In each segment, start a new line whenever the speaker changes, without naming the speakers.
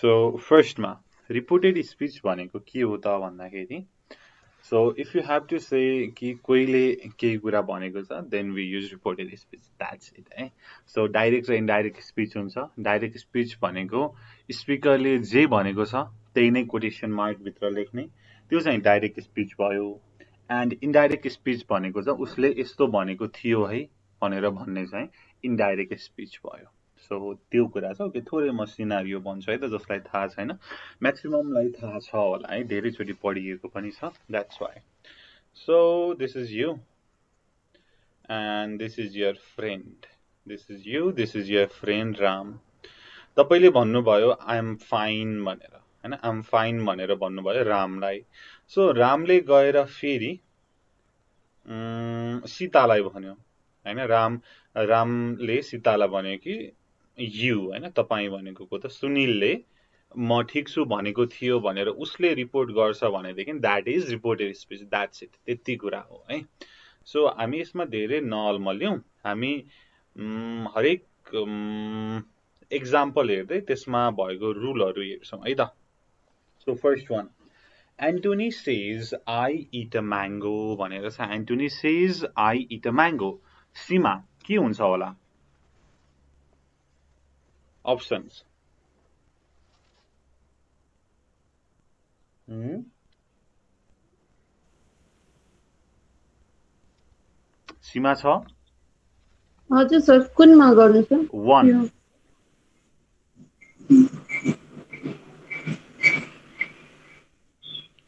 So फर्स्टमा reported speech भनेको के हो त भन्दाखेरि so if you have to say कि कोहीले केही कुरा भनेको छ then we use reported speech that's it है। सो डाइरेक्ट र इन्डाइरेक्ट स्पिच हुन्छ। डाइरेक्ट स्पिच भनेको स्पिकरले जे भनेको छ त्यही नै कोटेसन मार्कभित्र लेख्ने, त्यो चाहिँ डाइरेक्ट स्पिच भयो। एन्ड इन्डाइरेक्ट स्पिच भनेको चाहिँ उसले यस्तो भनेको थियो है भनेर भन्ने चाहिँ इन्डाइरेक्ट स्पिच भयो। सो त्यो कुरा छ। ओके, थोरै म सिनारियो भन्छु है त, जसलाई थाहा छैन म्याक्सिममलाई थाहा छ होला है, धेरैचोटि पढिएको पनि छ, that's why. So this is you and this is your friend, this is you, this is your friend Ram. तपाईँले भन्नुभयो आइ एम फाइन भनेर होइन, आइ एम फाइन भनेर भन्नुभयो रामलाई। सो रामले गएर फेरि सीतालाई भन्यो होइन, रामले सीतालाई भन्यो कि यु होइन, तपाईँ भनेको को त सुनिलले म ठिक छु भनेको थियो भनेर उसले रिपोर्ट गर्छ भनेदेखि that is reported speech, that's it, त्यति कुरा हो है। सो हामी यसमा धेरै नअल्मल्यौँ, हामी हरेक एक्जाम्पल हेर्दै त्यसमा भएको रुलहरू हेर्छौँ है त। So first one, Antony says I eat a mango भनेर छ। Antony says I eat a mango, Seema के हुन्छ होला? अप्सन्स सीमा छ?
हजुर सर, कुनमा गर्नु sir?
1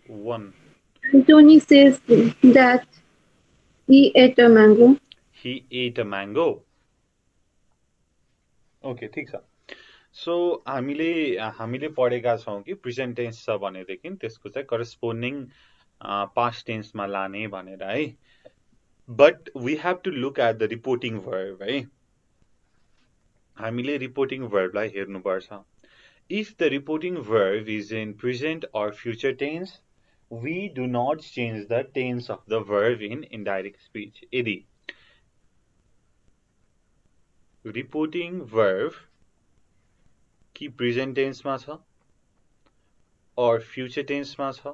1
Tony says that he ate a mango.
He ate a mango. Okay, ठिक छ। सो हामीले पढेका छौँ कि प्रेजेन्ट टेन्स छ भनेदेखि त्यसको चाहिँ करस्पोन्डिङ पास्ट टेन्समा लाने भनेर है। But we have to look at the reporting verb है। हामीले रिपोर्टिङ भर्बलाई हेर्नुपर्छ। If the reporting verb is in present or future tense we do not change the tense of the verb in indirect speech. यदि reporting verb कि present टेन्समा छ और future टेन्समा छ,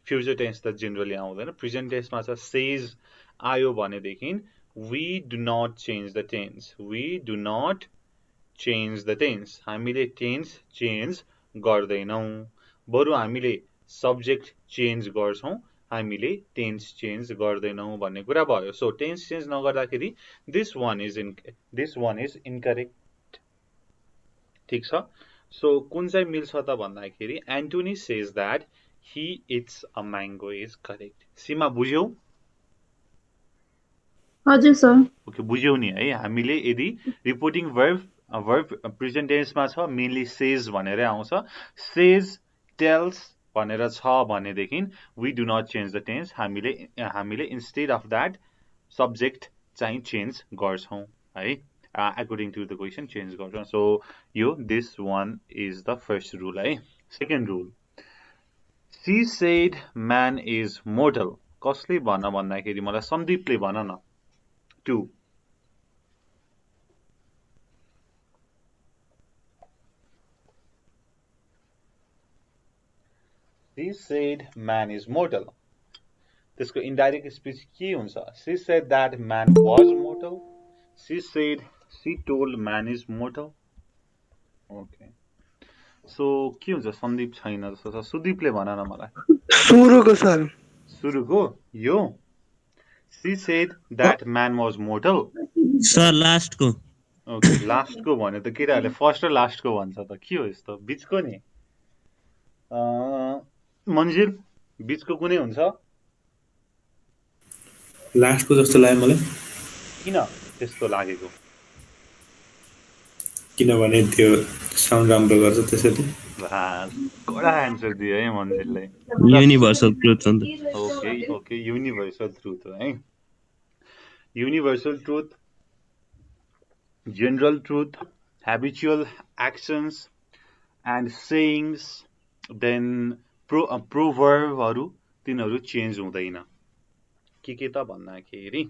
future tense त जेनरली आउँदैन, प्रेजेन्ट टेन्समा छ, सेज आयो भनेदेखि we do not change the tense, we do not change the tense, हामीले टेन्स चेन्ज गर्दैनौँ, बरु हामीले सब्जेक्ट चेन्ज गर्छौँ, हामीले टेन्स चेन्ज गर्दैनौँ भन्ने कुरा भयो। सो टेन्स चेन्ज नगर्दाखेरि दिस वान इज इनकरेक्ट, ठिक छ। सो कुन चाहिँ मिल्छ त भन्दाखेरि Antony says that he eats a mango is correct. Seema बुझ्यौ?
हजुर सर।
ओके, बुझ्यौ नि है। हामीले यदि रिपोर्टिङ भर्ब प्रेजेन्ट टेन्समा छ, मेनली सेज भनेरै आउँछ, सेज टेल्स भनेर छ भनेदेखि we do not change the tense, हामीले इन्स्टेड अफ द्याट सब्जेक्ट चाहिँ चेन्ज गर्छौँ है, according to the question change गर्छौँ। सो यो this one is the first rule है। Second rule, she said man is mortal, कसले भन भन्दाखेरि मलाई सन्दीपले भन न। 2 She said man is mortal, त्यसको इन्डाइरेक्ट स्पिच के हुन्छ? She said that man was mortal, she said, she told man is mortal. Okay, so के हुन्छ? सन्दीप छैन जस्तो छ, सुदीपले भन न मलाई।
सुरुको सर,
सुरुको यो she said that man was mortal।
Sir लास्टको।
ओके, लास्टको भन्यो त केटाहरूले फर्स्ट र लास्टको भन्छ त, के हो यस्तो? बिचको नि मन्जिल, बिचको कुनै हुन्छ?
लास्टको जस्तो लाग्यो मलाई।
किन त्यस्तो लागेको?
किनभने त्यो साउन्ड राम्रो गर्छ त्यसैले।
कडा एन्सर दियो है मन्जिलले।
युनिभर्सल ट्रुथ हो नि त।
ओके ओके, युनिभर्सल ट्रुथ हो है। Universal truth, general truth, habitual actions and sayings, then प्रोभर्बहरू तिनीहरू चेन्ज हुँदैन। के त भन्दाखेरि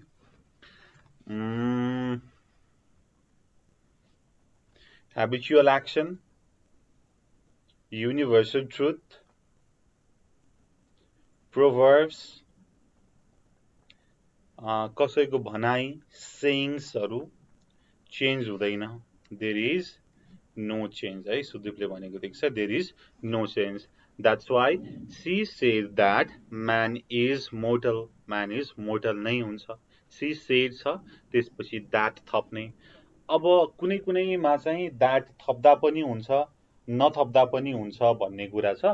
habitual action universal truth, proverbs, कसैको भनाइ, sayings-हरु चेन्ज हुँदैन, there is no change है सुदीपले भनेको देख्छ, there is no change. That's why she said that man is mortal. Man is mortal नै हुन्छ. She said छ त्यसपछि that थप्ने. अब कुनै कुनैमा चाहिँ that थप्दा पनि हुन्छ, नथप्दा पनि हुन्छ भन्ने कुरा छ.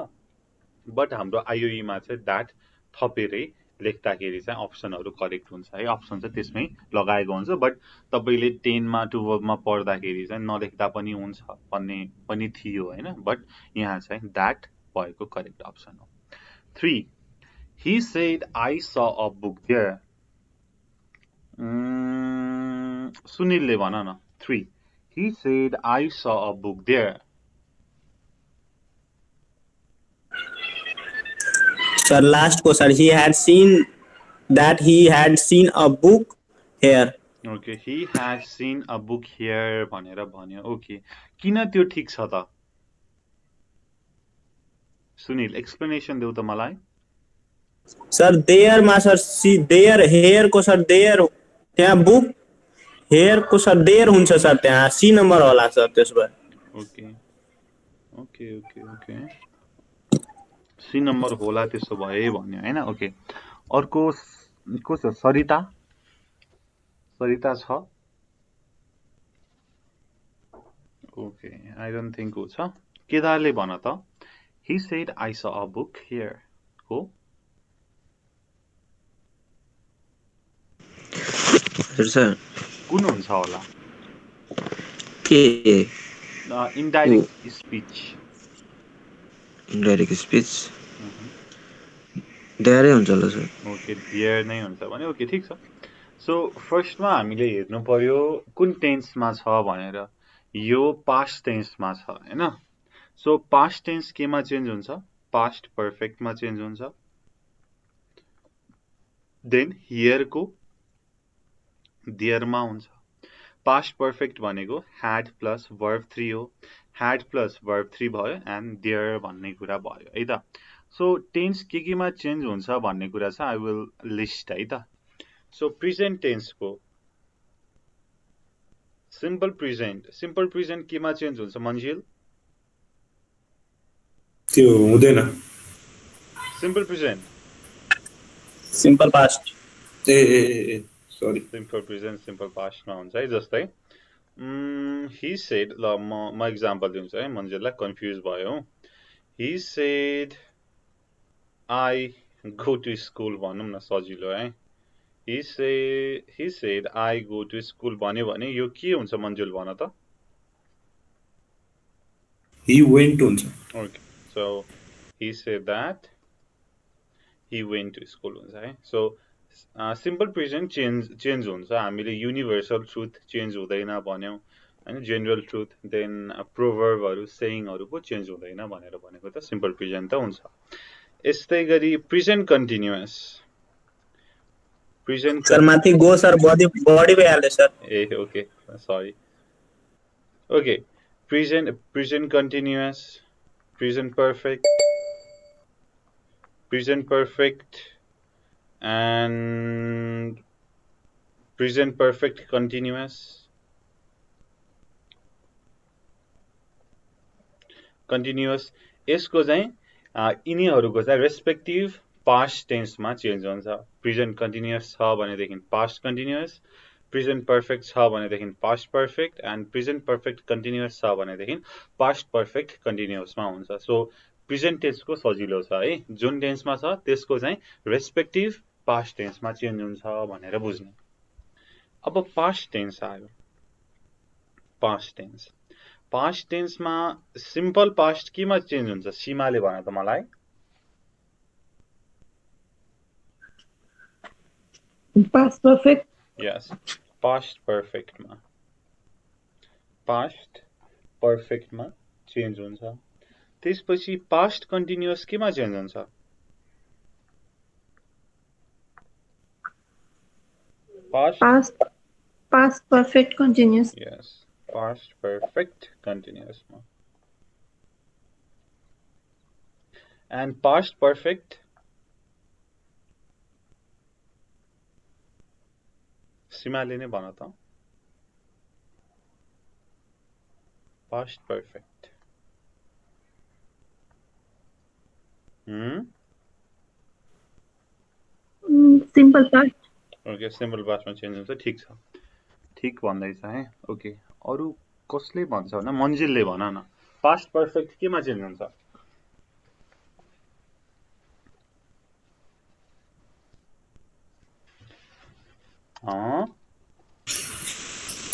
बट हाम्रो IOE मा चाहिँ that थपेरै लेख्दाखेरि चाहिँ अप्सनहरु करेक्ट हुन्छ है. अप्सन चाहिँ त्यसमै लगाएको हुन्छ. बट तपाईले 10 मा 12 मा पढ्दाखेरि चाहिँ नलेख्दा पनि हुन्छ भन्ने पनि थियो हैन. बट यहाँ चाहिँ that भएको करेक्ट अप्सन हो. 3. He said I saw a book there. सुनिलले भन न. 3. He said I saw a book there.
Sir, last question. He had seen a book here.
Okay, he had seen a book here भनेर भन्यो. Okay, किन त्यो ठीक छ त? Sunil explanation देऊ त मलाई.
Sir, there मा sir, see there here को sir there त्यहाँ book here को sir there हुन्छ sir त्यहाँ C नम्बर होला sir त्यसमा.
Okay. C नम्बर होला त्यसो भए भन्यो हैन. ओके. अर्को को छ? सरिता. सरिता छ? ओके, आई डोन्ट थिंक हो छ. केदारले भन त. He said I saw a book here. हो?
सर
कुन हुन्छ होला?
के
इनडाइरेक्ट स्पीच.
इनडाइरेक्ट स्पीच धेरै हुन्छ होला सर.
ओके, देयर नै हुन्छ भने ओके ठीक छ. सो फर्स्टमा हामीले हेर्नु पर्यो कुन टेन्समा छ भनेर. यो पास्ट टेन्समा छ हैन. सो पास्ट टेन्स केमा चेन्ज हुन्छ? पास्ट पर्फेक्टमा चेन्ज हुन्छ. देन हियर को देयरमा हुन्छ. पास्ट पर्फेक्ट भनेको had प्लस verb 3 हो. had प्लस verb 3 भयो एन्ड देयर भन्ने कुरा भयो है त. सो टेन्स केमा चेन्ज हुन्छ भन्ने कुरा छ. आई विल लिस्ट है त. सो प्रेजेन्ट टेन्सको सिम्पल प्रेजेन्ट केमा चेन्ज हुन्छ मन्जिल?
त्यो हुँदैन.
Simple present,
Simple past.
ए सरी.
सिम्पल प्रेजेन्ट सिम्पल पास्टमा हुन्छ है. जस्तै he said, ल म एक्जाम्पल दिन्छु है, मन्जिललाई कन्फ्युज भयो. he said I go to school भनौँ न सजिलो है. he said I go to school भन्यो भने यो के हुन्छ मन्जिल भन त.
He went हुन्छ.
Okay, so he said that he went to school हुन्छ है. सो सिम्पल प्रेजेन्ट चेन्ज हुन्छ. हामीले युनिभर्सल ट्रुथ चेन्ज हुँदैन भन्यौं हैन. जेनरल ट्रुथ, देन प्रोभर्बहरु सेयिङहरु पो चेन्ज हुँदैन भनेर भनेको त सिम्पल प्रेजेन्ट त हुन्छ. यस्तै गरी प्रेजेन्ट कन्टिन्युअस. प्रेजेन्ट
सर माथि गो सर बडी पे हाल्दै sir.
A okay sorry. Okay, present continuous, present perfect and present perfect continuous. यसको चाहिँ यिनीहरुको चाहिँ रेस्पेक्टिभ पास्ट टेन्समा चेन्ज हुन्छ. प्रेजेन्ट कन्टिन्युअस छ भनेदेखि पास्ट कन्टिन्युअस, प्रेजेन्ट पर्फेक्ट छ भनेदेखि past perfect and present perfect continuous छ भनेदेखि पास्ट पर्फेक्ट कन्टिन्युअसमा हुन्छ. सो प्रेजेन्ट टेन्सको सजिलो छ है. जुन टेन्समा छ त्यसको चाहिँ रेस्पेक्टिभ पास्ट टेन्समा चेन्ज हुन्छ भनेर बुझ्ने. अब पास्ट टेन्स आयो. पास्ट टेन्समा सिम्पल पास्ट केमा चेन्ज हुन्छ? सीमाले भन त मलाई.
Past perfect.
यस, पास्ट पर्फेक्टमा चेन्ज हुन्छ. त्यसपछि पास्ट कन्टिन्युअस केमा चेन्ज हुन्छ?
Past perfect continuous.
Yes, past perfect कन्टिन्युअसमा. And past perfect. सीमाले नै भन त past perfect.
Simple past.
Okay simple पास्टमा चेन्ज हुन्छ ठिक छ ठिक भन्दैछ है ओके अरु कसले भन्छ भने मन्जिलले भन न पास्ट पर्फेक्ट केमा चेन्ज हुन्छ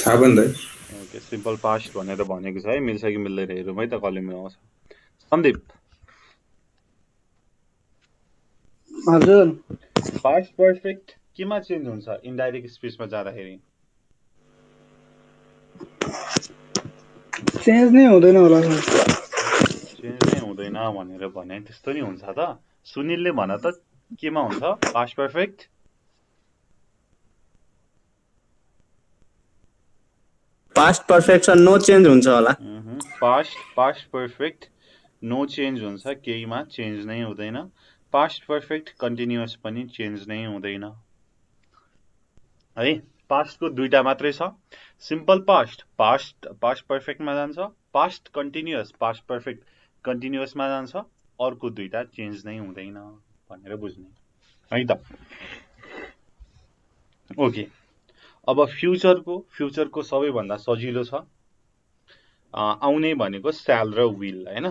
थाहा भन्दै
ओके सिम्पल पास्ट भनेर भनेको छ है मिल्छ कि मिल्दैन हेरौँ है त कसले मिलाउँछ सन्दीप
हजुर
पास्ट पर्फेक्ट केमा चेन्ज हुन्छ इन्डाइरेक्ट स्पिचमा जाँदाखेरि
चेन्ज नै हुँदैन होला सर
चेन्ज नै हुँदैन भनेर भने त्यस्तो नि हुन्छ त सुनिलले भन त केमा हुन्छ past perfect
past perfect sir no change हुन्छ होला
पास्ट पर्फेक्ट नो चेन्ज हुन्छ केहीमा चेन्ज नै हुँदैन पास्ट पर्फेक्ट कन्टिन्युअस पनि चेन्ज नै हुँदैन है पास्टको दुईटा मात्रै छ सिम्पल पास्ट पास्ट पर्फेक्टमा जान्छ पास्ट कन्टिन्युअस पास्ट पर्फेक्ट कन्टिन्युअसमा जान्छ अर्को दुईटा चेन्ज नै हुँदैन भनेर बुझ्ने है त ओके अब फ्युचरको सबैभन्दा सजिलो छ आउने भनेको स्याल र विल हैन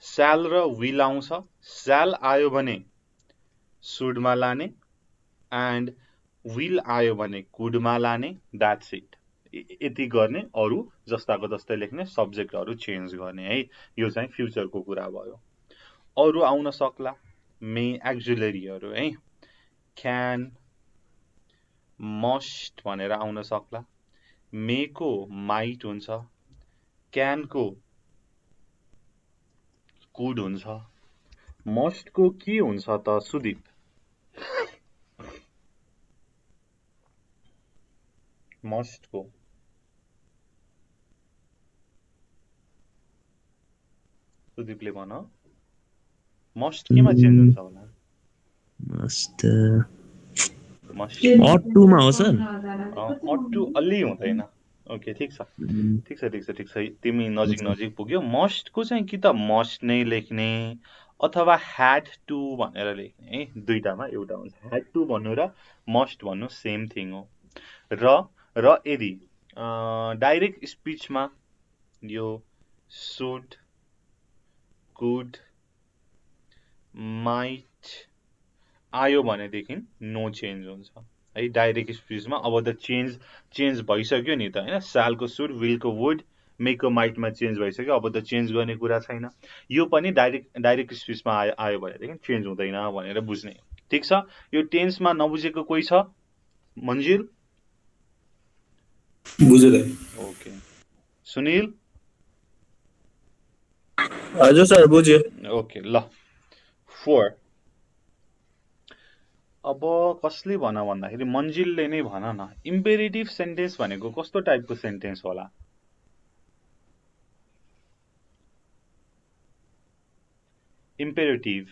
स्याल र विल आउँछ स्याल आयो भने सुडमा लाने एन्ड विल आयो भने कुडमा लाने द्याट्स इट यति गर्ने अरु जस्ताको जस्तै लेख्ने सब्जेक्टहरु चेन्ज गर्ने है यो चाहिँ फ्युचरको कुरा भयो अरु आउन सक्ला मे एक्जुलरीहरु है क्यान मस्ट भनेर आउन सक्ला मेको माइट हुन्छ क्यानको कुड हुन्छ मस्टको के हुन्छ त सुदीप मस्टको सुदीपले भन मस्ट केमा चेन्ज हुन्छ होला
मस्ट
मस्ट
अटुमा हो सर
अटु अलि हुँदैन ओके ठीक छ तिमी नजिक पुग्यो मस्टको चाहिँ कि त मस्ट नै लेख्ने अथवा ह्याड टु भनेर लेख्ने है दुईटामा एउटा हुन्छ ह्याड टु भन्नु र मस्ट भन्नु सेम थिङ हो र यदि डाइरेक्ट स्पिचमा यो शुड कुड माइट आयो भनेदेखि नो चेन्ज हुन्छ है डाइरेक्ट स्पिचमा अब त चेन्ज भइसक्यो नि त हैन सालको शुड विलको वुड मेको माइटमा चेन्ज भइसक्यो अब त चेन्ज गर्ने कुरा छैन यो पनि डाइरेक्ट स्पिचमा आयो भनेदेखि चेन्ज हुँदैन भनेर बुझ्ने ठीक छ यो टेन्समा नबुझेको कोही छ मन्जिल
बुझ्दै
ओके सुनिल
हजुर सर बुझ्यो
ओके ल 4 अब कसले भन भन्दाखेरि मन्जिलले नै भन न इम्पेरेटिभ सेन्टेन्स भनेको कस्तो टाइपको सेन्टेन्स होला इम्पेरेटिभ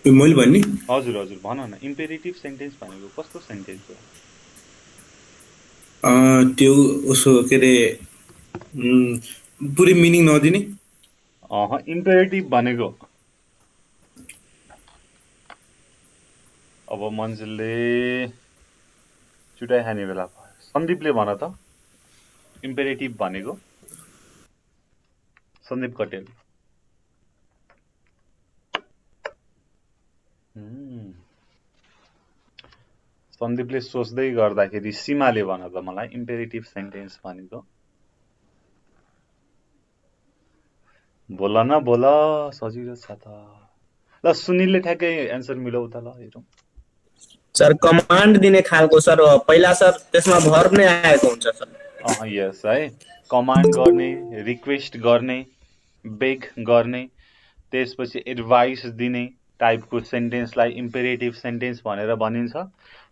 मैले भन्ने
हजुर भन न इम्पेरेटिभ सेन्टेन्स भनेको कस्तो सेन्टेन्स हो
त्यो उसो के रे पुरै मिनिङ नदिने
इम्पेरेटिभ भनेको अब मन्जिलले चुटाइ खाने बेला भयो सन्दीपले भन त इम्पेरेटिभ भनेको सन्दीप कटेल सन्दीपले सोच्दै गर्दाखेरि सीमाले भन त मलाई इम्पेरेटिभ सेन्टेन्स भनेको बोल न बोल सजिलो छ त ल सुनिलले ठ्याक्कै एन्सर मिलाउ त ल हेरौँ
सर कमान्ड दिने खालको सर पहिला सर त्यसमा भर्ब नै आएको हुन्छ सर
यस है कमान्ड गर्ने रिक्वेस्ट गर्ने बेग गर्ने त्यसपछि एडभाइस दिने टाइपको सेन्टेन्सलाई इम्पेरेटिभ सेन्टेन्स भनेर भनिन्छ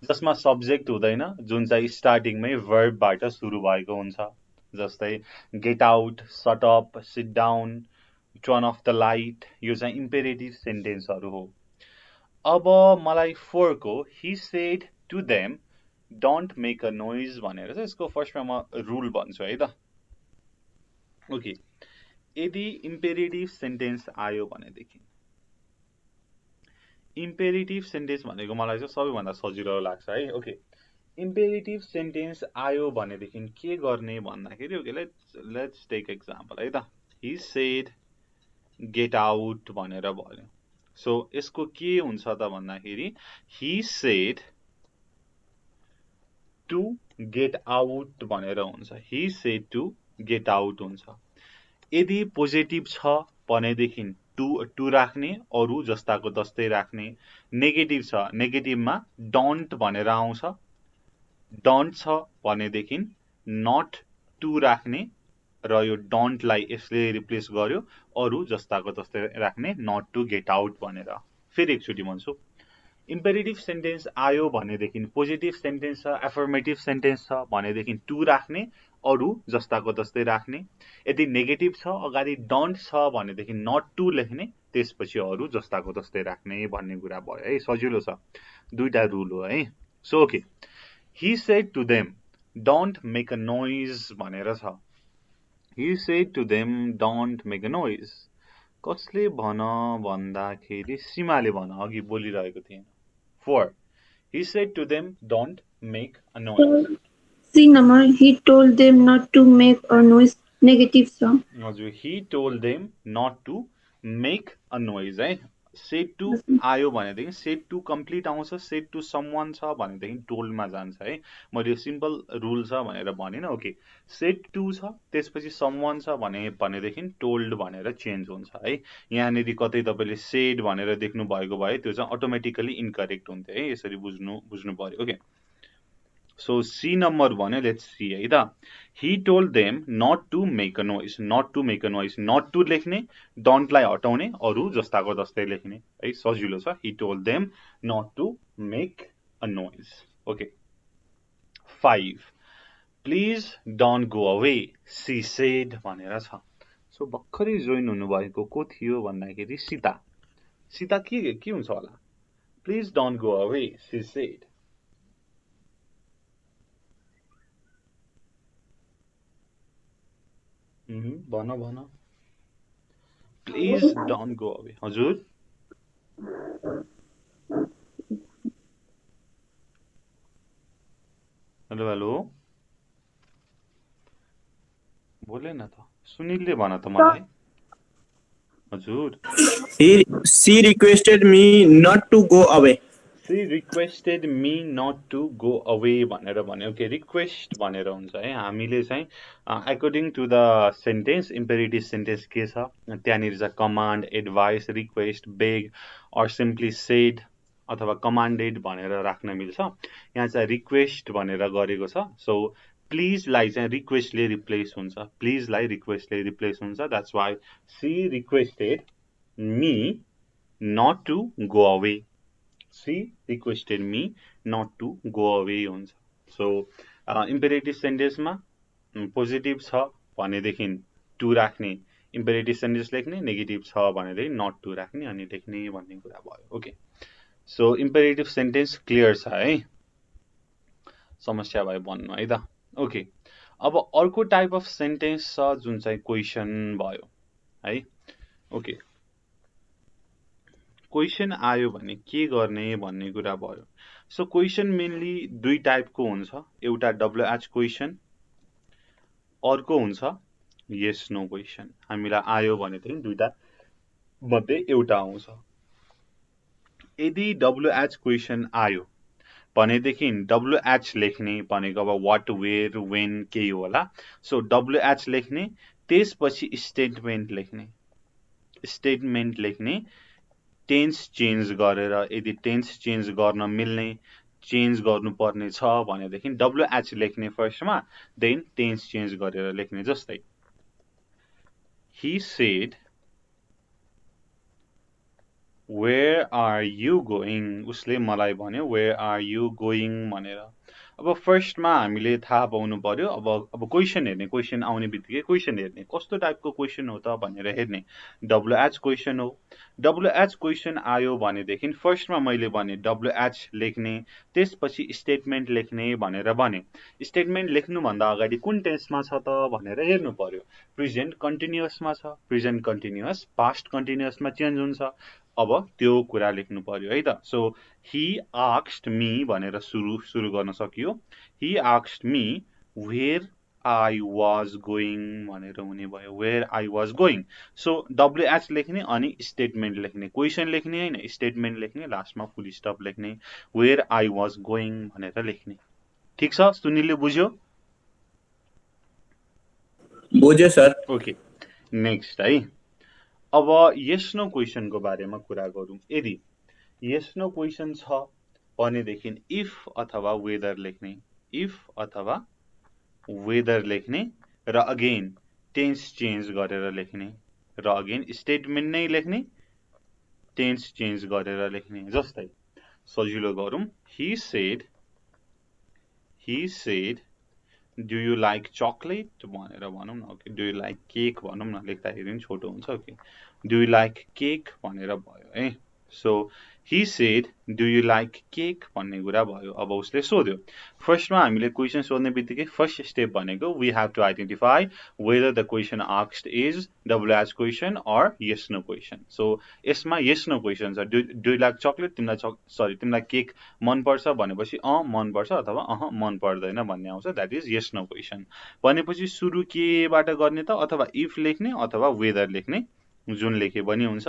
जसमा सब्जेक्ट हुँदैन जुन चाहिँ स्टार्टिङमै वर्बबाट सुरु भएको हुन्छ जस्तै get out, shut up, sit down, turn off the light, यो चाहिँ इम्पेरेटिभ सेन्टेन्सहरू हो। अब मलाई 4 को he said to them don't make a noise भनेर चाहिँ यसको फर्स्टमा म रुल भन्छु है त। ओके, यदि इम्पेरेटिभ सेन्टेन्स आयो भनेदेखि, इम्पेरेटिभ सेन्टेन्स भनेको मलाई चाहिँ सबैभन्दा सजिलो लाग्छ है। ओके, इम्पेरेटिभ सेन्टेन्स आयो भनेदेखि के गर्ने भन्दाखेरि, ओके लेट्स टेक एक्जाम्पल है त। ही सेड गेट आउट भनेर भन्यो। सो यसको के हुन्छ त भन्दाखेरि he said to get out भनेर हुन्छ। He said to get out हुन्छ। यदि पोजिटिभ छ भनेदेखि टु राख्ने, अरू जस्ताको जस्तै राख्ने। नेगेटिभ छ, नेगेटिभमा डोन्ट भनेर आउँछ। डोन्ट छ भनेदेखि नट टु राख्ने र यो डोन्टलाई यसले रिप्लेस गर्यो, अरू जस्ताको जस्तै राख्ने, नट टु गेट आउट भनेर। फेरि एकचोटि भन्छु, इम्पेरेटिभ सेन्टेन्स आयो भनेदेखि पोजिटिभ सेन्टेन्स छ, एफर्मेटिभ सेन्टेन्स छ भनेदेखि टु राख्ने, अरू जस्ताको जस्तै राख्ने। यदि नेगेटिभ छ, अगाडि डोन्ट छ भनेदेखि नट टु लेख्ने, त्यसपछि अरू जस्ताको जस्तै राख्ने भन्ने कुरा भयो है। सजिलो छ, दुईटा रुल हो है। So okay, he said to them don't make a noise भनेर छ। He said to them don't make a noise कसले भन भन्दाखेरि सीमाले भन, अघि बोलिरहेको थिएन। 4, he said to them don't make a noise.
C number, he told them not to make a noise, negative छ।
हजुर, he told them not to make a noise है। said to आयो भनेदेखि said to कम्प्लिट आउँछ, said to someone छ भनेदेखि toldमा जान्छ है। मैले सिम्पल रुल छ भनेर भनिन। ओके, said to छ, त्यसपछि someone छ भनेदेखि told भनेर चेन्ज हुन्छ है। यहाँनिर कतै तपाईले said भनेर देख्नु भएको भए त्यो चाहिँ अटोमेटिकली इनकरेक्ट हुन्थ्यो है। यसरी बुझ्नु पर्यो। ओके, सो सी नम्बर भन्यो, लेट्स सी है त। He told them not to make a noise, not to make a noise, not to लेख्ने, डोन्टलाई हटाउने, अरू जस्ताको जस्तै लेख्ने है। सजिलो छ। He told them not to make a noise. Okay, 5, please don't go away she said भनेर छ। सो भर्खरै जोइन हुनुभएको को थियो भन्दाखेरि सीता। सीता के हुन्छ होला? Please don't go away she shed. भन प्लिज डोन्ट गो अवे। हजुर, हेलो हेलो, बोले न त, सुनिलले भन त मलाई। हजुर,
she requested me not to go away.
she requested me not to go away भनेर भन्यो। ओके, रिक्वेस्ट भनेर हुन्छ है। हामीले चाहिँ according to the sentence, imperative sentence के छ त्यहाँनिर चाहिँ command, advice, request, beg or simply said अथवा कमान्डेड भनेर राख्न मिल्छ। यहाँ चाहिँ रिक्वेस्ट भनेर गरेको छ। सो प्लिजलाई चाहिँ रिक्वेस्टले रिप्लेस हुन्छ, प्लिजलाई रिक्वेस्टले रिप्लेस हुन्छ। That's why she requested me not to go away. She requested me not to go away हुन्छ। सो इम्पेरेटिभ सेन्टेन्समा पोजिटिभ छ भनेदेखि टु राख्ने, इम्पेरेटिभ सेन्टेन्स लेख्ने, नेगेटिभ छ भनेदेखि नट टु राख्ने अनि लेख्ने भन्ने कुरा भयो। Okay, so imperative sentence clear छ है। समस्या भयो भन्नु है त। ओके, अब अर्को टाइप अफ सेन्टेन्स छ जुन चाहिँ क्वेसन भयो है। ओके, क्वेसन आयो भने के गर्ने भन्ने कुरा भयो। सो क्वेसन मेनली दुई टाइपको हुन्छ, एउटा WH क्वेसन, अर्को हुन्छ यस नो क्वेसन। हामीलाई आयो भनेदेखि दुईटा मध्ये एउटा आउँछ। यदि WH क्वेसन आयो भनेदेखि WH लेख्ने भनेको अब वाट, वेयर, वेन केही होला। सो WH लेख्ने, त्यसपछि स्टेटमेन्ट लेख्ने, स्टेटमेन्ट लेख्ने, टेन्स चेन्ज गरेर, यदि टेन्स चेन्ज गर्न मिल्ने, चेन्ज गर्नुपर्ने छ भनेदेखि WH लेख्ने फर्स्टमा, देन टेन्स चेन्ज गरेर लेख्ने। जस्तै he said where are you going, उसले मलाई भन्यो where are you going भनेर। अब फर्स्टमा हामीले थाहा पाउनु पर्यो अब क्वेशन हेर्ने क्वेशन आउने बित्तिकै क्वेशन हेर्ने कस्तो टाइपको क्वेशन हो त भनेर हेर्ने WH क्वेशन हो WH क्वेशन आयो भनेदेखि फर्स्टमा मैले भने WH लेख्ने त्यसपछि स्टेटमेन्ट लेख्ने भनेर भने स्टेटमेन्ट लेख्नुभन्दा अगाडि कुन टेन्समा छ त भनेर हेर्नु पर्यो प्रेजेन्ट कन्टिन्युअसमा छ प्रेजेन्ट कन्टिन्युअस पास्ट कन्टिन्युअसमा चेन्ज हुन्छ अब त्यो कुरा लेख्नु पर्यो है त सो he asked me भनेर सुरु गर्न सकियो he asked me where I was going भनेर हुने भयो where I was going so WH लेख्ने अनि स्टेटमेन्ट लेख्ने क्वेशन लेख्ने हैन स्टेटमेन्ट लेख्ने लास्टमा फुल स्टप लेख्ने where I was going भनेर लेख्ने ठीक छ सुनिलले बुझ्यो
बुझ्यो सर
ओके नेक्स्ट है अब yes no क्वेशन को बारेमा कुरा गरौँ यदि yes no क्वेशन छ भनेदेखि if अथवा whether लेख्ने if अथवा whether लेख्ने र अगेन टेन्स चेन्ज गरेर लेख्ने र अगेन स्टेटमेन्ट नै लेख्ने टेन्स चेन्ज गरेर लेख्ने जस्तै सजिलो गरौँ he said do you like chocolate भनेर भनौँ न okay do you like cake भनौँ न लेख्दाखेरि पनि छोटो हुन्छ okay do you like cake भनेर भयो है so he said do you like cake भन्ने कुरा भयो अब उसले सोध्यो फर्स्टमा हामीले क्वेशन सोध्ने बित्तिकै फर्स्ट स्टेप भनेको we have to identify whether the question asked is WH question or yes no question so यसमा yes no question छ do you like chocolate तिमीलाई केक मन पर्छ भनेपछि मन पर्छ अथवा मन पर्दैन भन्ने आउँछ that is yes no question भनेपछि सुरु केबाट गर्ने त अथवा if लेख्ने अथवा whether लेख्ने जुन लेखे पनि हुन्छ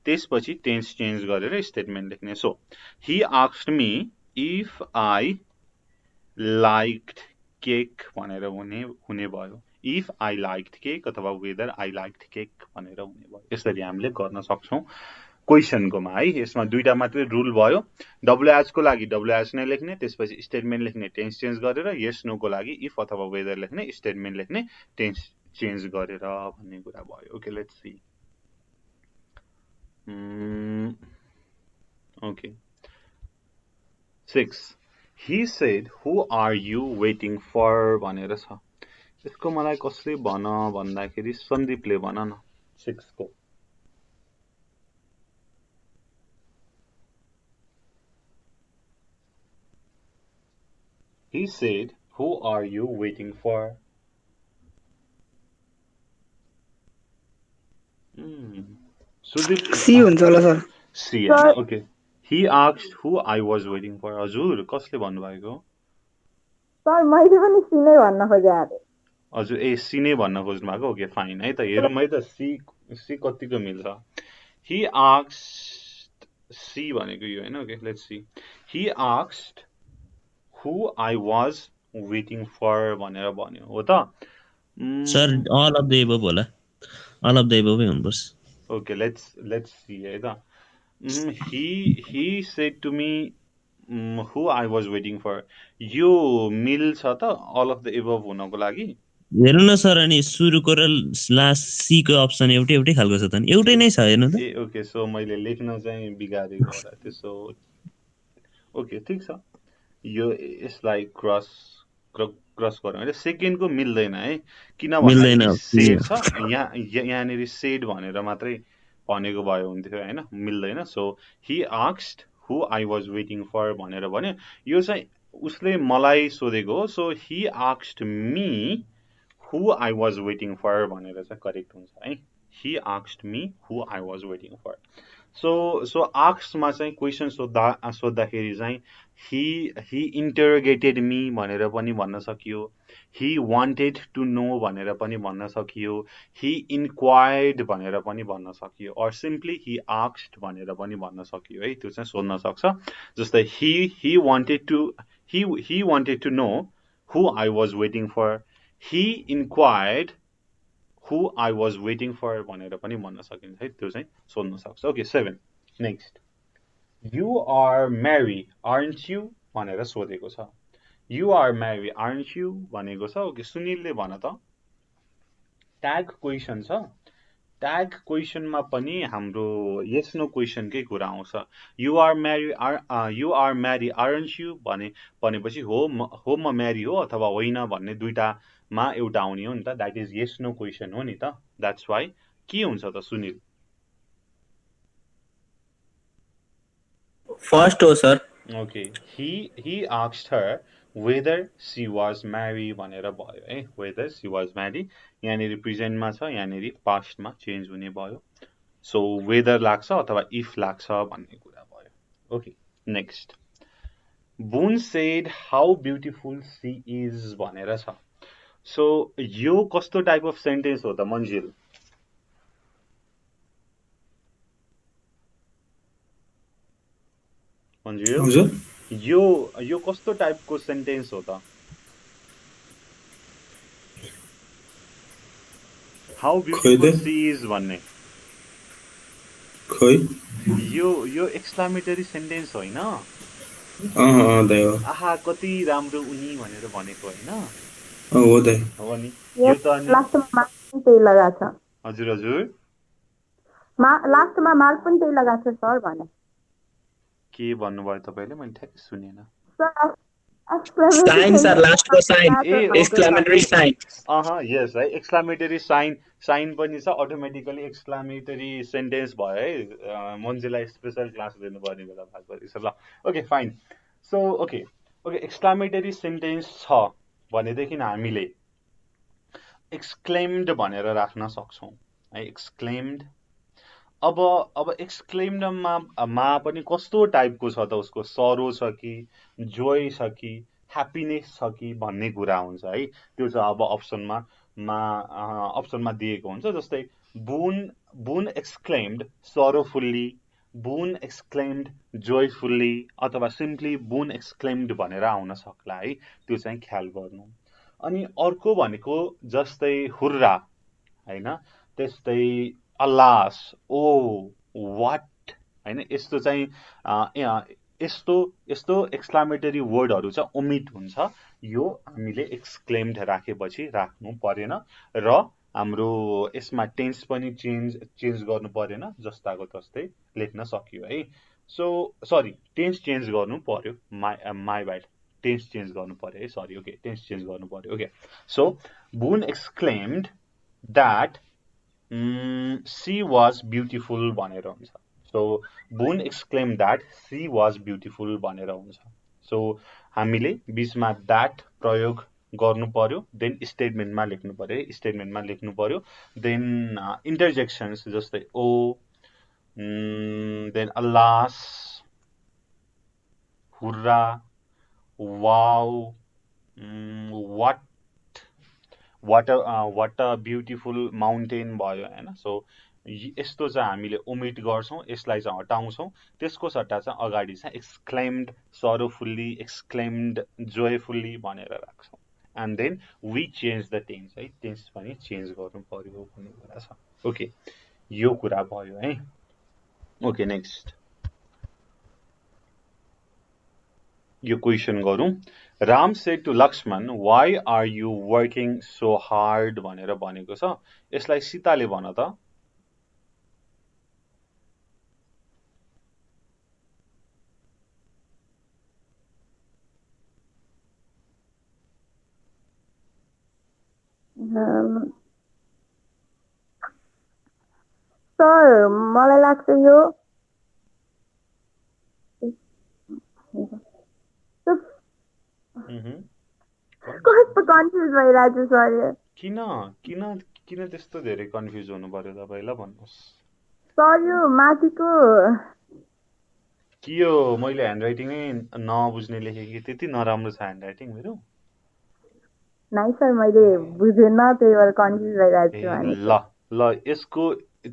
त्यसपछि टेन्स चेन्ज गरेर स्टेटमेन्ट लेख्ने so he asked me if I liked cake भनेर हुने भयो if I liked cake अथवा whether I liked cake भनेर हुने भयो यसरी हामीले गर्न सक्छौं क्वेशनको है यसमा दुईटा मात्रै रुल भयो WH को लागि WH नै लेख्ने त्यसपछि स्टेटमेन्ट लेख्ने टेन्स चेन्ज गरेर yes no को लागि if अथवा whether लेख्ने स्टेटमेन्ट लेख्ने टेन्स चेन्ज गरेर भन्ने कुरा भयो okay let's see okay 6 he said who are you waiting for भनेर छ यसको मलाई कसले भन भन्दाखेरि सन्दीपले भन न 6 को he said who are you waiting for Sudeep
C हुन्छ होला सर
C हैन okay he asked who I was waiting for हजुर कसले भन्नुभएको
सर मैले पनि सी नै भन्न खोजे
हजुर ए सी नै भन्न खोज्नु भएको ओके फाइन है त हेरौँ है त सी कतिको मिल्छ he asked C भनेको यो हैन okay let's see he asked who I was waiting for भनेर भन्यो हो त
sir all of the above होला all of the above हुनुपर्छ
okay let's see है त he said to me who I was waiting for यो मिल्छ त all of the above हुनको लागि
हेर्नु न सर अनि सुरुको र लास्ट सी को अप्सन एउटै खालको छ त एउटै नै छ हेर्नु त
ए ओके सो मैले लेख्न चाहिँ बिगारेको होला त्यसो ओके ठीक छ यो यसलाई क्रस गरौँ हैन सेकेन्डको मिल्दैन है किनभने सेड छ यहाँनेरि सेड भनेर मात्रै भनेको भयो हुन्थ्यो हैन मिल्दैन so he asked who I was waiting for भनेर भन्यो यो चाहिँ उसले मलाई सोधेको हो so he asked me who I was waiting for भनेर चाहिँ करेक्ट हुन्छ है he asked me who I was waiting for so asked मा चाहिँ क्वेशन सोध्दाखेरि चाहिँ he interrogated me भनेर पनि भन्न सकियो he wanted to know भनेर पनि भन्न सकियो he inquired भनेर पनि भन्न सकियो or simply he asked भनेर पनि भन्न सकियो है त्यो चाहिँ सोध्न सक्छ जस्तै he wanted to know who I was waiting for he inquired who I was waiting for भनेर पनि भन्न सकिन्छ है त्यो चाहिँ सोध्न सक्छ okay 7 next You are married, aren't you? भनेर सोधेको छ You are married, aren't you? भनेको छ ओके सुनिलले भन त ट्याग क्वेशन छ ट्याग क्वेसनमा पनि हाम्रो yes no क्वेसनकै कुरा आउँछ you are married aren't you भनेपछि हो म म्यारी हो अथवा होइन भन्ने दुईटामा एउटा आउने हो नि त that is yes no question हो नि त द्याट्स वाइ के हुन्छ त सुनिल
फर्स्ट हो sir
Okay, he asked her whether she was married भनेर भयो है whether she was married यहाँनिर प्रेजेन्टमा छ यहाँनिर पास्टमा चेन्ज हुने भयो सो whether लाग्छ अथवा if लाग्छ भन्ने कुरा भयो ओके नेक्स्ट बुन said how beautiful she is भनेर छ सो यो कस्तो टाइप अफ सेन्टेन्स हो त मन्जिल
हजुर
यो कस्तो टाइपको सेन्टेन्स हो त हाउ ब्युटिफुल सी इज भन्ने
खोइ
यो एक्सक्लामेटरी सेन्टेन्स होइन आहा कति राम्रो उनी भनेर भनेको होइन
हो दाइ
हो नि यो त अनि
लास्टमा त्यही लगाएको छ
हजुर हजुर
लास्टमा मार्क पनि त्यही लगाएको छ सर भने
के भन्नुभयो तपाईले मैले ठ्याक्कै सुनेन
साइन सर लास्टको साइन एक्सक्लामेटरी साइन
यस है एक्सक्लामेटरी साइन पनि छ अटोमेटिकली एक्सक्लामेटरी सेन्टेन्स भयो है मन्जिलाई स्पेशल क्लास दिनुपर्ने बेला भएको रहेछ ल okay fine so okay exclamatory sentence छ भनेदेखि हामीले एक्सक्लेम्ड भनेर राख्न सक्छौँ है एक्सक्लेम्ड अब एक्सक्लेम्डमा पनि कस्तो टाइपको छ त उसको सरो छ कि जोय छ कि ह्याप्पिनेस छ कि भन्ने कुरा हुन्छ है त्यो चाहिँ अब अप्सनमा दिएको हुन्छ जस्तै बुन एक्सक्लेम्ड सरोफुल्ली बुन एक्सक्लेम्ड जोयफुल्ली अथवा सिम्पली बुन एक्सक्लेम्ड भनेर आउन सक्ला है त्यो चाहिँ ख्याल गर्नु अनि अर्को भनेको जस्तै हुर्रा हैन त्यस्तै अलास ओ वाट हैन यस्तो चाहिँ यस्तो एक्सक्लामेटरी वर्डहरू चाहिँ ओमिट हुन्छ यो हामीले एक्सक्लेम्ड राखेपछि राख्नु परेन र हाम्रो यसमा टेन्स पनि चेन्ज गर्नु परेन जस्ताको तस्तै लेख्न सकियो है सो सरी टेन्स चेन्ज गर्नु पर्यो माई ब्याड टेन्स चेन्ज गर्नु पर्यो है सरी ओके टेन्स चेन्ज गर्नु पर्यो ओके सो बुन exclaimed that she was beautiful भनेर हुन्छ सो बुन exclaim that she was beautiful भनेर हुन्छ सो हामीले बीचमा द्याट प्रयोग गर्नु पर्यो देन स्टेटमेन्टमा लेख्नु पर्यो देन इन्टरजेक्सन्स जस्तै oh then alas hurrah wow what a beautiful mountain भयो हैन सो यस्तो चाहिँ हामीले ओमिट गर्छौं यसलाई चाहिँ हटाउँछौं त्यसको सट्टा चाहिँ अगाडि चाहिँ एक्सक्लेम्ड सरोफुल्ली एक्सक्लेम्ड जोयफुल्ली भनेर राख्छौं and then we change the tense है टेन्स पनि चेन्ज गर्नु पर्यो भन्ने कुरा छ ओके यो कुरा भयो है ओके नेक्स्ट यो क्वेसन गरौँ Ram said to Lakshman why are you working so hard भनेर भनेको छ यसलाई सीताले भन त
सर मलाई लाग्छ यो कस्तो कन्फ्युज भइरहेको छु सर
किन त्यस्तो धेरै कन्फ्युज हुनु पर्यो तपाईलाई भन्नुस्
सर यो माथिको
के हो मैले ह्यान्डराइटिङ नै नबुझ्ने लेखेँ कि त्यति नराम्रो छ ह्यान्डराइटिङ मेरो
नै सर मैले बुझेन त्यही भएर कन्फ्युज भइरहेको छु
ल यसको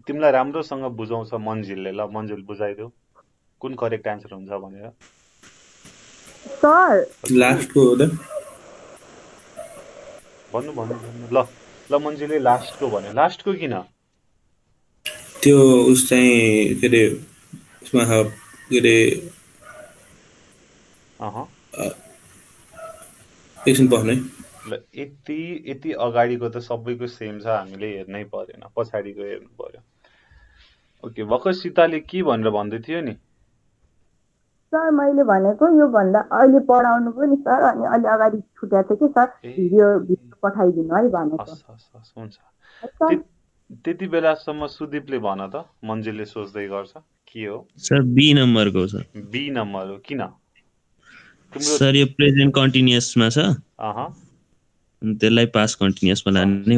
तिमीलाई राम्रोसँग बुझाउँछ मन्जिलले ल मन्जिल बुझाइदेऊ कुन करेक्ट आन्सर हुन्छ भनेर
सर
लास्टको हो त
भन्नु ल मन्जिलले लास्टको भन्यो लास्टको किन
त्यो उस चाहिँ के अरे उसमा के अरे एकछिन पर्ने
ल यति अगाडिको त सबैको सेम छ, हामीले हेर्नै परेन, पछाडिको हेर्नु पर्यो। ओके, भर्खर सीताले के भनेर भन्दै थियो नि?
सर मैले भनेको यो भन्दा अहिले पढाउनु पनि सर, अनि अलि अगाडि छुट्याएको थियो कि सर, भिडियो पठाइदिनु है भनेको।
हस् हुन्छ।
सर
त्यति बेलासम्म सुदीपले भन त, मन्जिलले सोच्दै गर्छ के हो।
सर बी नम्बरको सर।
बी नम्बर हो, किन?
सर यो प्रेजेन्ट कन्टिन्युअसमा छ, अनि त्यसलाई पास्ट कन्टिन्युअसमा लाने,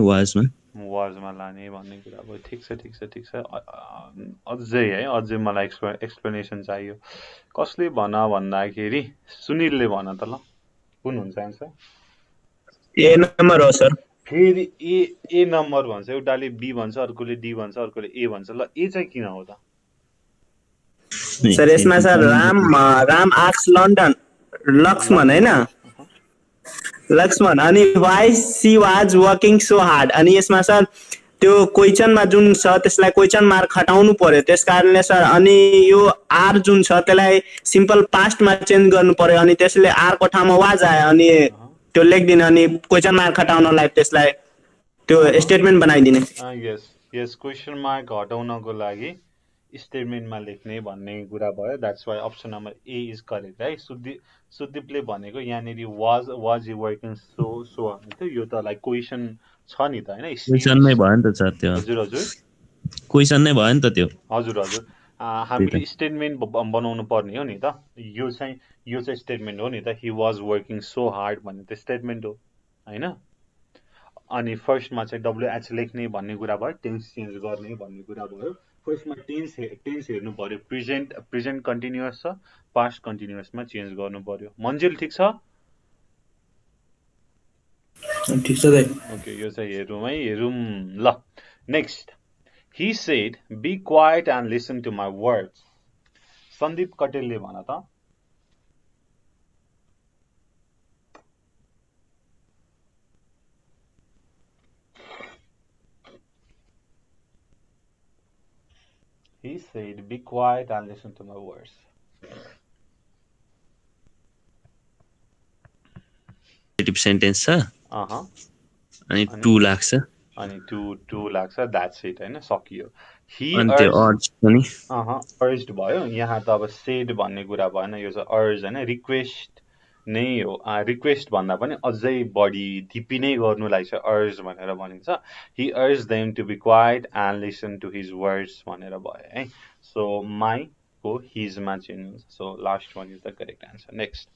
वाजमा
लाने भन्ने कुरा भयो। ठिक छ। अझै है, अझै मलाई एक्सप्लेनेसन चाहियो। कसले भन भन्दाखेरि सुनिलले भन त ल, कुन हुन्छ एन्सर?
ए नम्बर हो सर।
फेरि ए नम्बर भन्छ, एउटाले बी भन्छ, अर्कोले डी भन्छ, अर्कोले ए भन्छ। ल ए चाहिँ किन हो त?
सर यसमा सर राम आक्स लन्डन लक्ष्मण हैन, लक्ष्मण, अनि why she was working so hard, अनि यसमा सर त्यो क्वेसनमा जुन छ त्यसलाई क्वेसन मार्क हटाउनु पर्यो, त्यस कारणले सर अनि यो आर जुन छ त्यसलाई सिम्पल पास्टमा चेन्ज गर्नु पर्यो, अनि त्यसले आर को ठाउँमा वाज आयो, अनि त्यो लेख्दिने, अनि क्वेसन मार्क हटाउनलाई त्यसलाई त्यो स्टेटमेन्ट बनाइदिने।
यस क्वेसन मार्क हटाउनको लागि स्टेटमेन्टमा लेख्ने भन्ने कुरा भयो। That's why option number A is correct है। सुदीपले भनेको यहाँनिर वाज यु वर्किङ सो भन्थ्यो, यो त लाइक क्वेसन छ नि त हैन,
क्वेसनमै भयो नि त सर त्यो।
हजुर
क्वेसन नै भयो नि त त्यो।
हजुर हामीले स्टेटमेन्ट बनाउनु पर्ने हो नि त। यो चाहिँ स्टेटमेन्ट हो नि त। He was working so hard भन्ने त स्टेटमेन्ट हो हैन। अनि फर्स्टमा चाहिँ डब्लुएच लेख्ने भन्ने कुरा भयो, टेन्स चेन्ज गर्ने भन्ने कुरा भयो। फर्स्टमा टेन्स हेर्नु पर्यो, प्रेजेन्ट कन्टिन्युअस छ, पास्ट कन्टिन्युअसमा चेन्ज गर्नु पर्यो। मन्जिल ठिक छ?
ठिक छ दाइ।
ओके, यो चाहिँ हेरौँ ल। Next, he said be quiet and listen to my words. Sandeep कटेलले भन त। He said be quiet and listen to my words.
Sentence छ, अनि 2 लाग्छ,
अनि 2 लाग्छ, द्याट्स इट हैन, सकियो।
अनि त्यो अर्ज पनि
अर्ज्ड भयो। यहाँ त अब सेड भन्ने कुरा भएन, यो चाहिँ अर्ज हैन, रिक्वेस्ट नै हो। रिक्वेस्ट भन्दा पनि अझै बढी धिपी नै गर्नुलाई चाहिँ अर्ज भनेर भनिन्छ। He urge them to be quiet and listen to his words भनेर भयो है। सो माई को हिजमा चेन्ज हुन्छ। So last one is the correct answer. Next,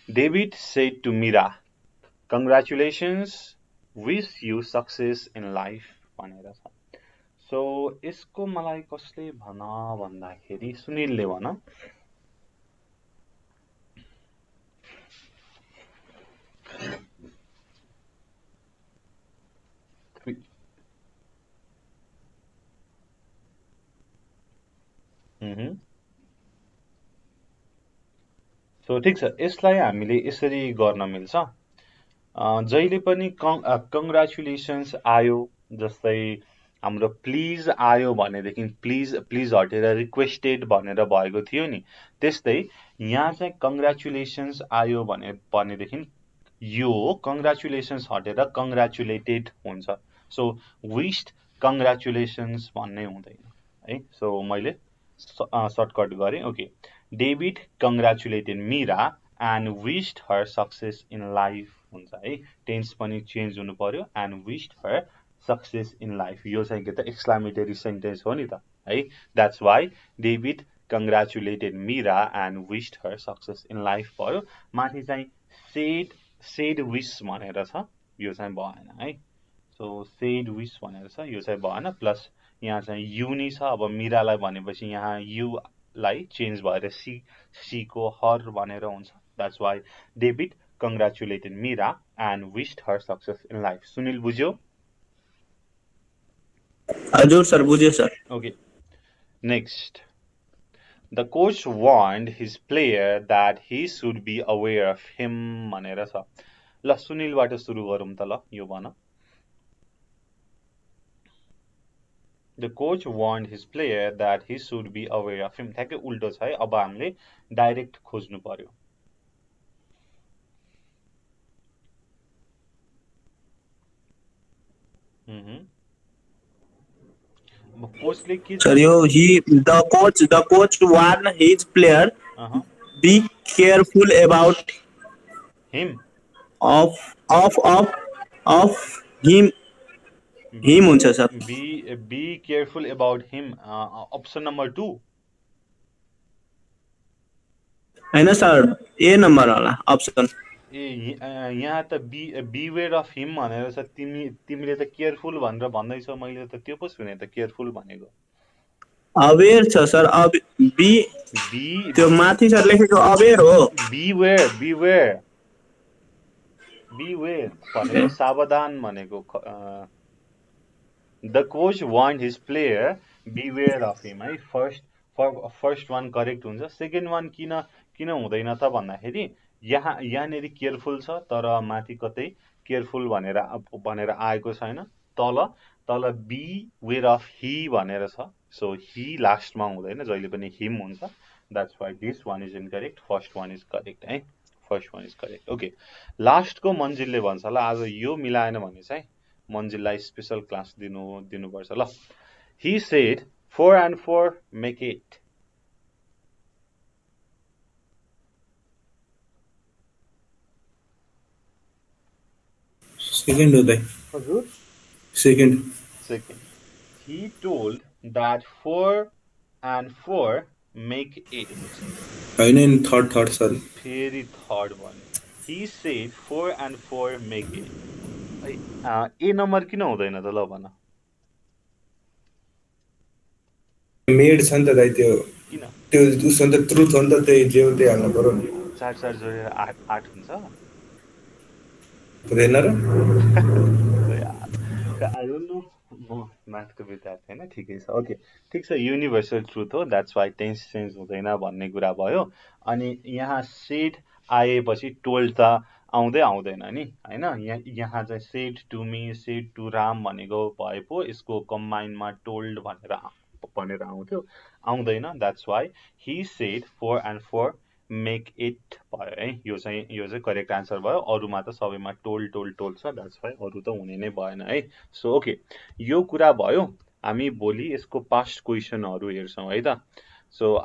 David said to Meera congratulations, wish you success in life भनेर छ। So यसको मलाई कसले भन भन्दाखेरि सुनिलले भन। सो ठिक छ, यसलाई हामीले यसरी गर्न मिल्छ। जहिले पनि कङ्ग्रेचुलेसन्स आयो, जस्तै हाम्रो प्लिज आयो भनेदेखि प्लिज हटेर रिक्वेस्टेड भनेर भएको थियो नि, त्यस्तै यहाँ चाहिँ कङ्ग्रेचुलेसन्स आयो भनेदेखि यो कङ्ग्रेचुलेसन्स हटेर कङ्ग्रेचुलेटेड हुन्छ। सो विश्ड कङ्ग्रेचुलेसन्स भन्ने हुँदैन है। सो मैले सर्टकट गरेँ। Okay, David congratulated Meera and wished her success in life हुन्छ है। टेन्स पनि चेन्ज हुनु पर्यो, and wished her success in life. यो चाहिँ के त एक्सक्लामेटरी सेन्टेन्स हो नि त है। That's why David congratulated Meera and wished her success in life भयो। माथि चाहिँ सेड विश भनेर छ, यो चाहिँ भएन है। सो सेड विश भनेर छ, यो चाहिँ भएन। प्लस यहाँ चाहिँ यु नि छ। अब मीरालाई भनेपछि यहाँ युलाई चेन्ज भएर सी को हर भनेर हुन्छ। That's why David congratulated Meera and wished her success in life. Sunil, बुझ्यो?
हजुर सर, बुझ्यो sir.
Okay. Next. The coach warned his player that he should be aware of him भनेर छ। ल सुनिलबाट सुरु गरौँ त ल, यो भन। The coach warned his player that he should be aware of him. ठ्याक्कै उल्टो छ है। अब हामीले डाइरेक्ट खोज्नु पर्यो। कोचले के
सर यो the coach warn his player be careful about
him
of him हुन्छ sir
be careful about him option number 2
हैन सर ए नम्बर होला अप्सन
यहाँ त बिवेयर अफ हिम भनेर छ तिमीले त केयरफुल भनेर भन्दैछौ मैले त त्यो पो सुने त केयरफुल भनेको
अवेयर छ सर बी त्यो माथि सर लेखेको अवेयर हो
बिवेयर भनेको सावधान भनेको the coach want his player beware of him है फर्स्ट वान करेक्ट हुन्छ सेकेन्ड वान किन हुँदैन त भन्दाखेरि यहाँनेरि केयरफुल छ तर माथि कतै केयरफुल भनेर आएको छैन तल बी वेयर अफ ही भनेर छ सो ही लास्टमा हुँदैन जहिले पनि हिम हुन्छ that's why this one is incorrect first one is correct है first one is correct okay लास्टको मन्जिलले भन्छ ल आज यो मिलाएन भने चाहिँ मन्जिललाई स्पेशल क्लास दिनुपर्छ ल ही सेड 4 and 4 make 8
सेकेन्ड हो दाइ
हजुर
second
he told that 4 and 4 make 8
होइन नि थर्ड सरी
फेरि थर्ड भन्यो he said 4 and 4 make 8 A number किन हुँदैन त ल भन
मेड छ नि त दाइ त्यो
किन
त्यो उसमा त ट्रुथ हो नि त त्यही जे त्यही हाल्नु पर्यो नि
4 जोडेर 8 हुन्छ
हुँदैन र
I don't know म म्याथको विद्यार्थी हैन ठिकै छ ओके ठिक छ युनिभर्सल ट्रुथ हो द्याट्स वाइ टेन्स चेन्ज हुँदैन भन्ने कुरा भयो अनि यहाँ सेड आएपछि टोल्ड त आउँदैन नि हैन यहाँ चाहिँ said to me said to Ram भनेको भए पो यसको कम्बाइनमा टोल्ड भनेर आउँदैन that's why he said 4 and 4 make it भयो है यो चाहिँ करेक्ट आन्सर भयो अरूमा त सबैमा टोल्ड छ द्याट्स वाइ अरू त हुने नै भएन है सो ओके यो कुरा भयो हामी भोलि यसको पास्ट क्वेसनहरू हेर्छौँ है त सो